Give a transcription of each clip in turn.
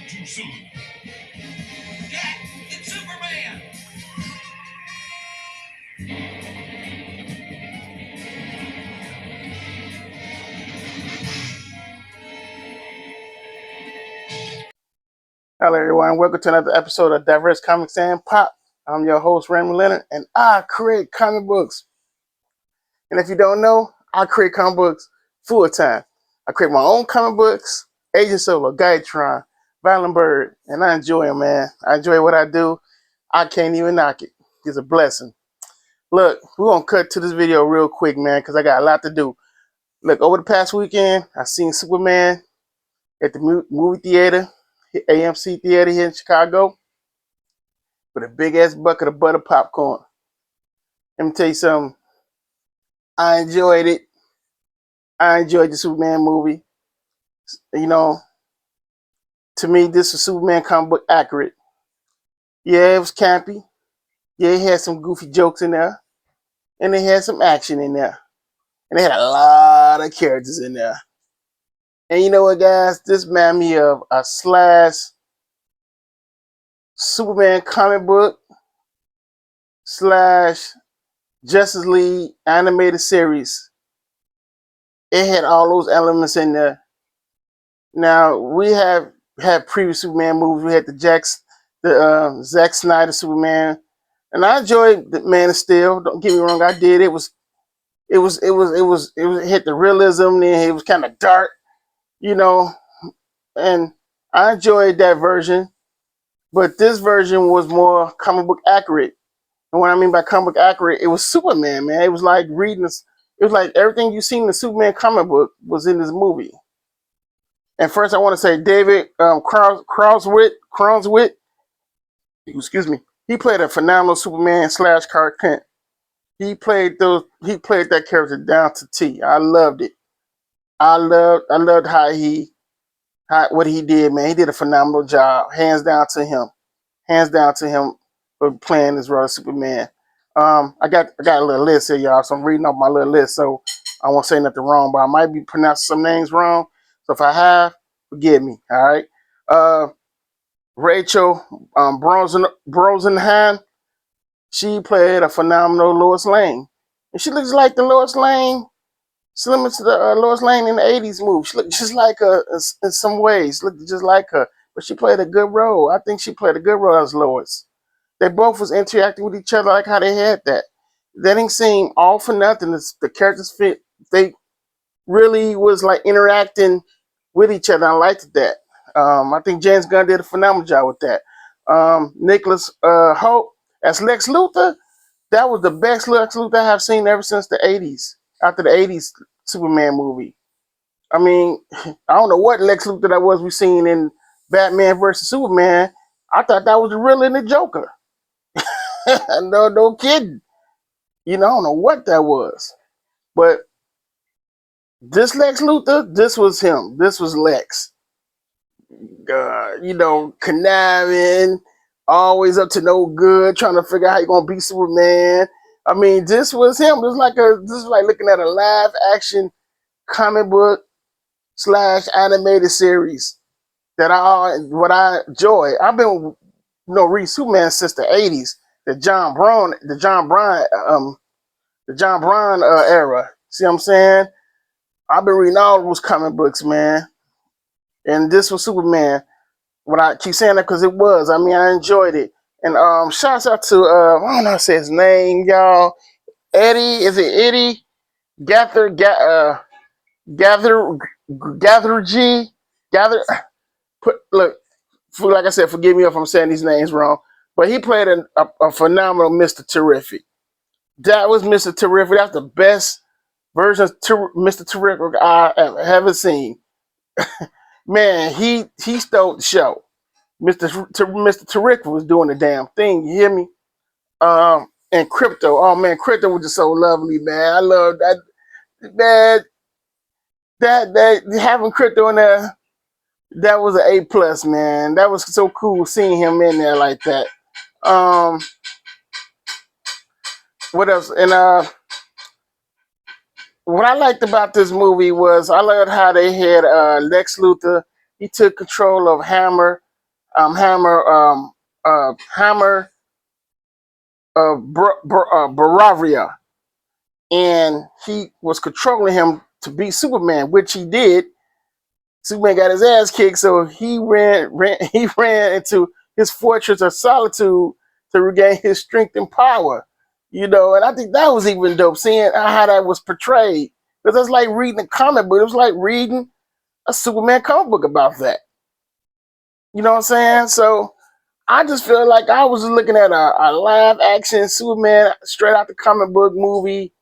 too soon. Jack, it's Superman! Hello, everyone. Welcome to another episode of Diverse Comics and Pop. I'm your host, Raymond Leonard, and I create comic books. And if you don't know, I create comic books full time. I create my own comic books, Agents of Guytron, Violent Bird, and I enjoy them, man. I enjoy what I do. I can't even knock it. It's a blessing. Look, we're going to cut to this video real quick, man, because I got a lot to do. Look, over the past weekend, I seen Superman at the movie theater, AMC Theater here in Chicago, with a big-ass bucket of butter popcorn. Let me tell you something. I enjoyed it. I enjoyed the Superman movie. You know, to me, this was Superman comic book accurate. Yeah, it was campy. Yeah, it had some goofy jokes in there. And it had some action in there. And it had a lot of characters in there. And you know what, guys? This reminded me of a slash Superman comic book slash Justice League animated series. It had all those elements in there. Now, we have had previous Superman movies. We had the Zack Snyder Superman, and I enjoyed the Man of Steel. Don't get me wrong, I did. It hit the realism, and it was kind of dark, you know, and I enjoyed that version. But this version was more comic book accurate. And what I mean by comic book accurate, it was Superman, man. It was like reading this. It was like everything you seen in the Superman comic book was in this movie. And first, I want to say David Cronswit, excuse me, he played a phenomenal Superman slash Clark Kent. He played that character down to T. I loved it. I loved what he did, man. He did a phenomenal job. Hands down to him. Hands down to him for playing this role of Superman. I got a little list here, y'all. So I'm reading off my little list, so I won't say nothing wrong, but I might be pronouncing some names wrong. So if I have, forgive me. All right. Rachel Brosnahan, she played a phenomenal Lois Lane, and she looks like the Lois Lane, similar to the Lois Lane in the '80s movie. She looked just like her in some ways, looked just like her, but she played a good role. I think she played a good role as Lois. They both was interacting with each other like how they had that. That didn't seem all for nothing. The characters fit. They really was like interacting with each other. I liked that. I think James Gunn did a phenomenal job with that. Nicholas Hoult as Lex Luthor, that was the best Lex Luthor I have seen ever since the '80s. After the '80s Superman movie, I mean, I don't know what Lex Luthor that was we seen in Batman versus Superman. I thought that was the real in the Joker. No kidding. I don't know what that was, but this Lex Luthor, this was him. This was Lex. Conniving, always up to no good, trying to figure out how you gonna beat Superman. I mean, this was him. This is like looking at a live action comic book slash animated series what I enjoy. I've been reading Superman since the '80s, the John Byrne era. See what I'm saying? I've been reading all those comic books, man. And this was Superman. When I keep saying that because it was. I mean, I enjoyed it. And shouts out to I don't know how to say his name, y'all. Eddie, is it Eddie? Gather G. Gather look, like I said, forgive me if I'm saying these names wrong. But he played a phenomenal Mr. Terrific. That was Mr. Terrific. That's the best version of Mr. Terrific I have ever seen. Man, he stole the show. Mr. Terrific was doing the damn thing. You hear me? And Crypto. Oh man, Crypto was just so lovely, man. I love that. Man, that having Crypto in there, that was an A+, man. That was so cool seeing him in there like that. What else? And what I liked about this movie was I loved how they had Lex Luthor. He took control of Hammer. Hammer Bavaria, and he was controlling him to beat Superman, which he did. Superman got his ass kicked, so he ran into his fortress of solitude to regain his strength and power. And I think that was even dope, seeing how that was portrayed. Because it's like reading a comic book. It was like reading a Superman comic book about that. You know what I'm saying? So I just feel like I was looking at a live action Superman straight out the comic book movie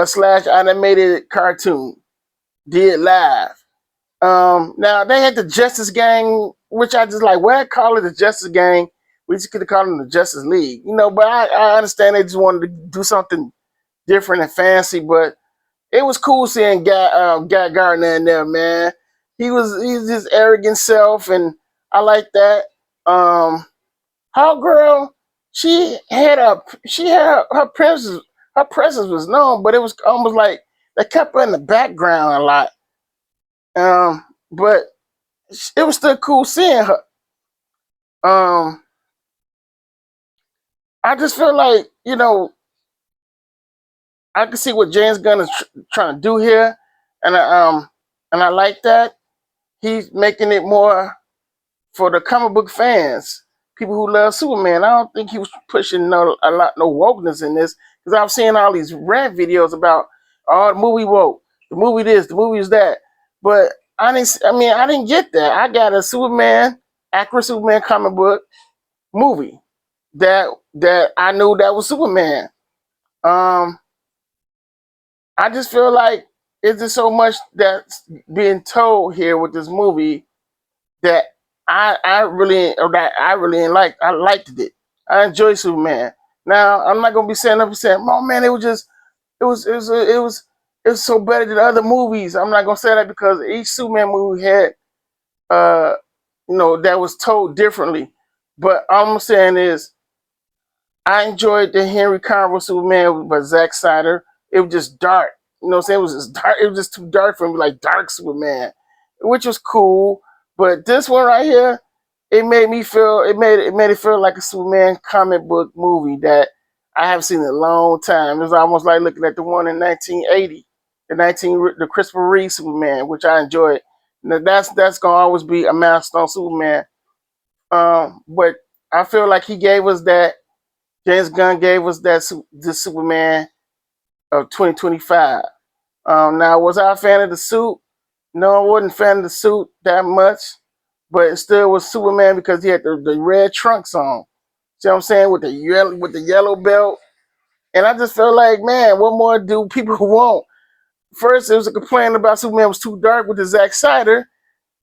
slash animated cartoon, did live. Now they had the Justice Gang, which I just like. Why call it the Justice Gang? We just could have called them the Justice League, But I understand they just wanted to do something different and fancy. But it was cool seeing Guy Gardner in there, man. He's his arrogant self, and I like that. How girl, her presence. Her presence was known, but it was almost like they kept her in the background a lot. But it was still cool seeing her. Um, I just feel like I can see what James Gunn is trying to do here, and I like that he's making it more for the comic book fans, people who love Superman. I don't think he was pushing no wokeness in this, because I've seen all these rant videos about the movie woke, the movie this, the movie is that, but I didn't get that. I got a Superman, accurate Superman comic book movie that I knew that was Superman. Um, I just feel like it's just so much that's being told here with this movie that I really liked. I liked it. I enjoyed Superman. Now I'm not gonna be saying up and saying, "Oh man, it was so better than other movies." I'm not gonna say that, because each Superman movie had uh that was told differently. But all I'm saying is I enjoyed the Henry Cavill Superman by Zack Snyder. It was just dark. You know what I'm saying? It was just dark. It was just too dark for me, like dark Superman, which was cool. But this one right here, it made it feel like a Superman comic book movie that I haven't seen in a long time. It was almost like looking at the one in 1980, the Christopher Reeve Superman, which I enjoyed. Now that's gonna always be a milestone Superman. But I feel like he gave us that. James Gunn gave us the Superman of 2025. Now, was I a fan of the suit? No, I wasn't a fan of the suit that much, but it still was Superman because he had the red trunks on. See what I'm saying? With the yellow belt. And I just felt like, man, what more do people want? First, it was a complaint about Superman was too dark with the Zack Snyder.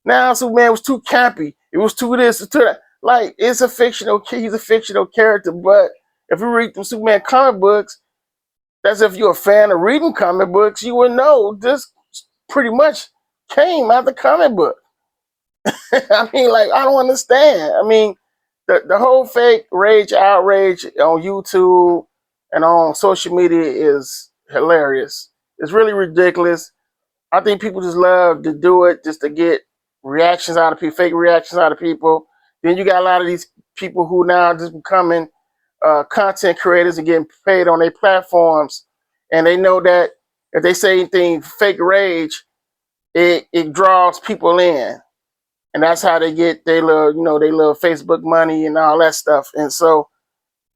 Now Superman was too campy. It was too this, too that. Like, he's a fictional character, but if you read the Superman comic books, that's if you're a fan of reading comic books, you would know this pretty much came out the comic book. I mean, like, I don't understand. I mean, the whole fake outrage on YouTube and on social media is hilarious. It's really ridiculous. I think people just love to do it just to get reactions out of people, fake reactions out of people. Then you got a lot of these people who now just becoming content creators and getting paid on their platforms, and they know that if they say anything fake rage, it draws people in, and that's how they get they love Facebook money and all that stuff. And so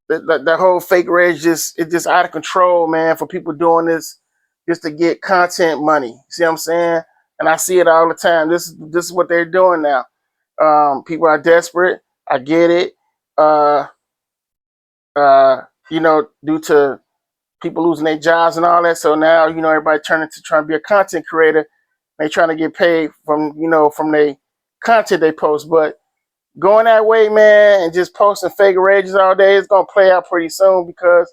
the whole fake rage just out of control, man. For people doing this just to get content money. See what I'm saying? And I see it all the time. This is what they're doing now. People are desperate. I get it. Uh, due to people losing their jobs and all that. So now, everybody turning to trying to be a content creator. They trying to get paid from the content they post. But going that way, man, and just posting fake rages all day, it's gonna play out pretty soon, because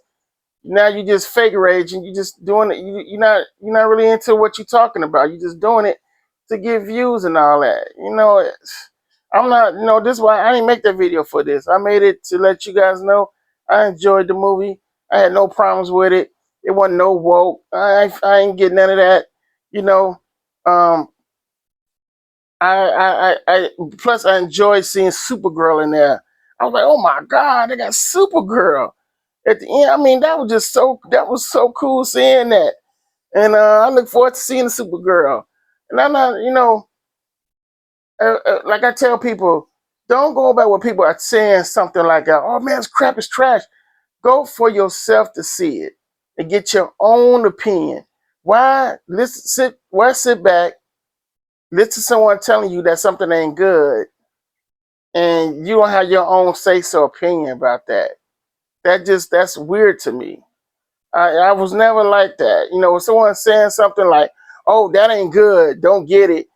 now you just fake rage and you just doing it. You're not really into what you're talking about. You're just doing it to get views and all that. I'm not. This is why I didn't make that video for this. I made it to let you guys know I enjoyed the movie. I had no problems with it. It wasn't no woke. I ain't getting none of that. You know. Um, I plus I enjoyed seeing Supergirl in there. I was like, oh my god, they got Supergirl at the end. I mean, that was so cool seeing that, and I look forward to seeing the Supergirl. And I'm not, like I tell people, don't go by what people are saying. Something like, oh man, this crap is trash. Go for yourself to see it and get your own opinion. Why sit back, listen to someone telling you that something ain't good, and you don't have your own say so opinion about that? That's weird to me. I was never like that. When someone's saying something like, "Oh, that ain't good. Don't get it."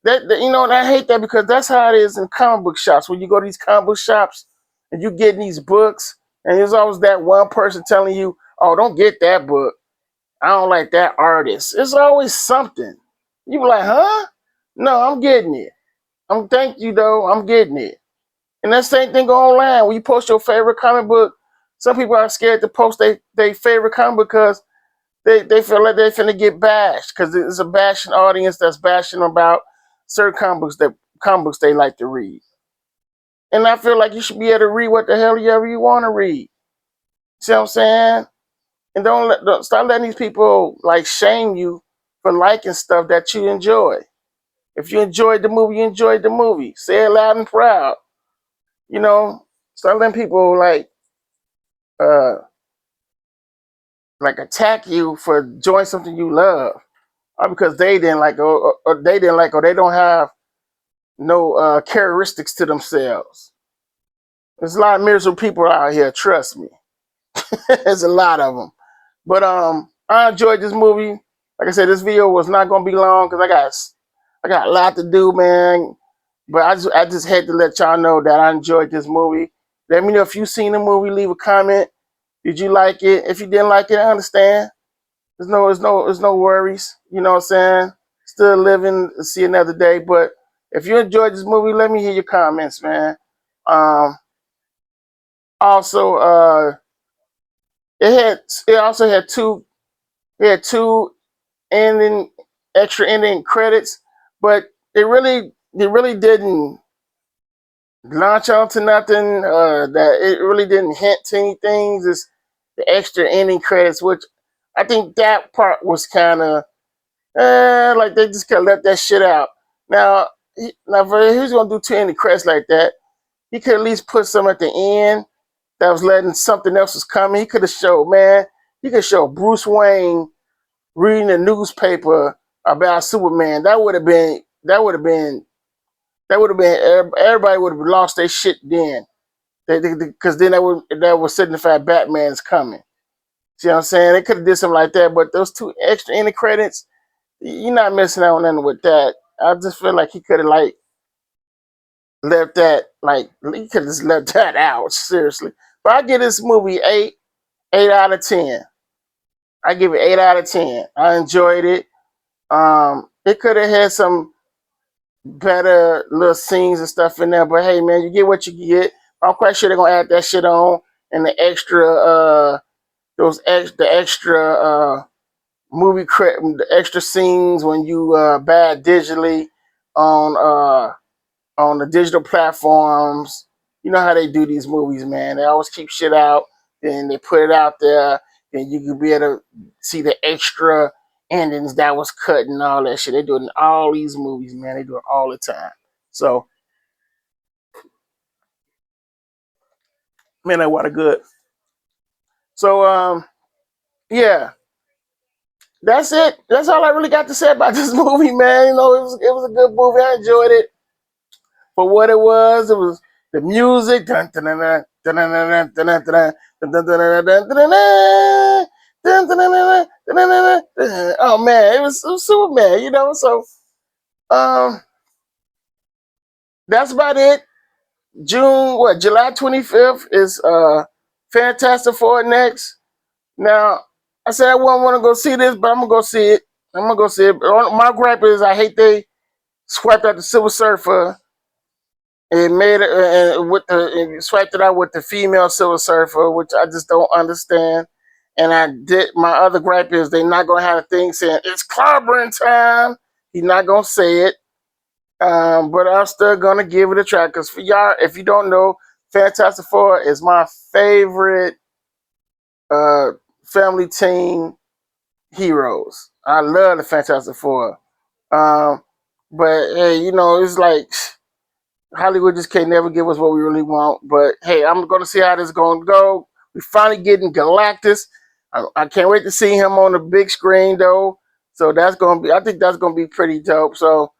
And I hate that because that's how it is in comic book shops. When you go to these comic book shops and you get these books, and there's always that one person telling you, "Oh, don't get that book. I don't like that artist." It's always something. You be like, "Huh? No, I'm getting it. Thank you though. I'm getting it." And that same thing go online. When you post your favorite comic book, some people are scared to post their favorite comic book because they feel like they're finna get bashed because it's a bashing audience that's bashing about certain comic books they like to read. And I feel like you should be able to read what the hell you want to read. See what I'm saying? And don't stop letting these people like shame you for liking stuff that you enjoy. If you enjoyed the movie, you enjoyed the movie. Say it loud and proud. You know, stop letting people uh like attack you for enjoying something you love, or because they didn't like, or they didn't like, or they don't have no characteristics to themselves. There's a lot of miserable people out here. Trust me, there's a lot of them. But I enjoyed this movie. Like I said, this video was not gonna be long because I got a lot to do, man. But I just had to let y'all know that I enjoyed this movie. Let me know if you seen the movie. Leave a comment. Did you like it? If you didn't like it, I understand. There's no worries. You know what I'm saying? Still living to see another day. But if you enjoyed this movie, let me hear your comments, man. Um, also, it also had two ending extra ending credits, but it really didn't launch onto nothing. That it really didn't hint to anything. Just the extra ending credits, which I think that part was kind of like they just could have left that shit out. Now, now for who's gonna do two ending credits like that? He could at least put some at the end that was letting something else was coming. He could have showed, man. He could show Bruce Wayne reading the newspaper about Superman. That would have been everybody would have lost their shit then. Because then that would signify Batman's coming. See what I'm saying? They could have did something like that, but those two extra ending credits, you're not missing out on nothing with that. I just feel like he could have like left that like he could have just left that out, seriously. But I give this movie eight out of 10. I give it 8 out of 10. I enjoyed it. It could have had some better little scenes and stuff in there, but hey man, you get what you get. I'm quite sure they're gonna add that shit on and the extra the extra the extra scenes when you buy digitally on on the digital platforms. You know how they do these movies, man. They always keep shit out, then they put it out there, then you can be able to see the extra endings that was cut and all that shit. They do it in all these movies, man. They do it all the time. So, man, that what a good. So, yeah, that's it. That's all I really got to say about this movie, man. It was a good movie. I enjoyed it for what it was. It was the music. Oh man, it was Superman, So um, that's about it. July 25th is Fantastic Four next. Now, I said I wouldn't want to go see this, but I'm gonna go see it. I'm gonna go see it. My gripe is I hate they swiped out the Silver Surfer and made it and swiped it out with the female Silver Surfer, which I just don't understand. And my other gripe is they're not gonna have a thing saying it's clobbering time. He's not gonna say it. But I'm still gonna give it a try because for y'all, if you don't know, Fantastic Four is my favorite family team heroes. I love the Fantastic Four. Um, but hey, you know, it's like Hollywood just can't never give us what we really want. But hey, I'm gonna see how this is gonna go. We finally getting Galactus. I can't wait to see him on the big screen though. So that's gonna be. I think that's gonna be pretty dope. So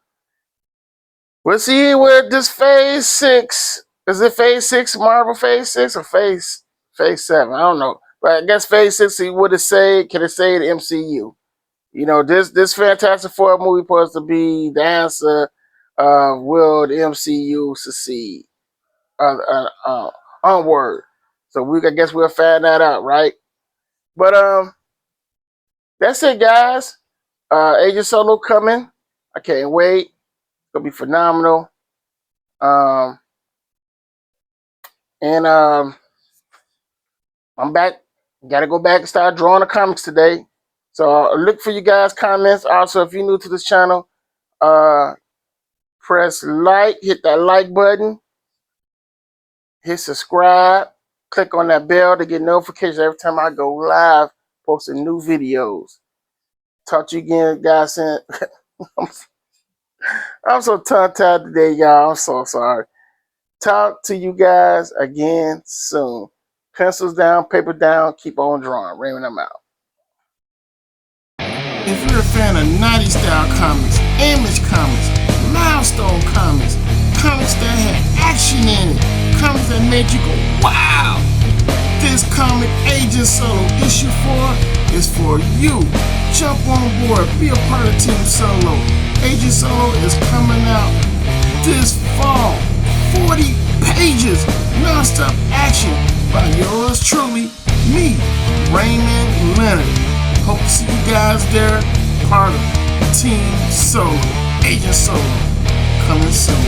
we'll see where this Phase 6 is. It Phase 6, Marvel Phase 6, or Phase 7? I don't know. But I guess Phase 6. See what it say. Can it say the MCU? You know, this Fantastic Four movie supposed to be the answer. Will the MCU succeed? Onward. So I guess we'll find that out, right? But that's it, guys. Agent Solo coming. I can't wait. It's gonna be phenomenal. Um, and I'm back. Got to go back and start drawing the comics today. So look for you guys' comments. Also, if you're new to this channel, press like, hit that like button, hit subscribe, click on that bell to get notifications every time I go live posting new videos. Talk to you again, guys. I'm so tongue-tied today, y'all. I'm so sorry. Talk to you guys again soon. Pencils down, paper down, keep on drawing. Raymond, I'm out. If you're a fan of 90s style comics, Image comics, Milestone comics, comics that had action in it, comics that made you go, wow! This comic, Agent Solo issue 4, is for you. Jump on board, be a part of Team Solo. Agent Solo is coming out this fall. 40 pages, non-stop action by yours truly, me, Raymond Leonard. Hope to see you guys there, part of Team Solo. Agent Solo, coming soon.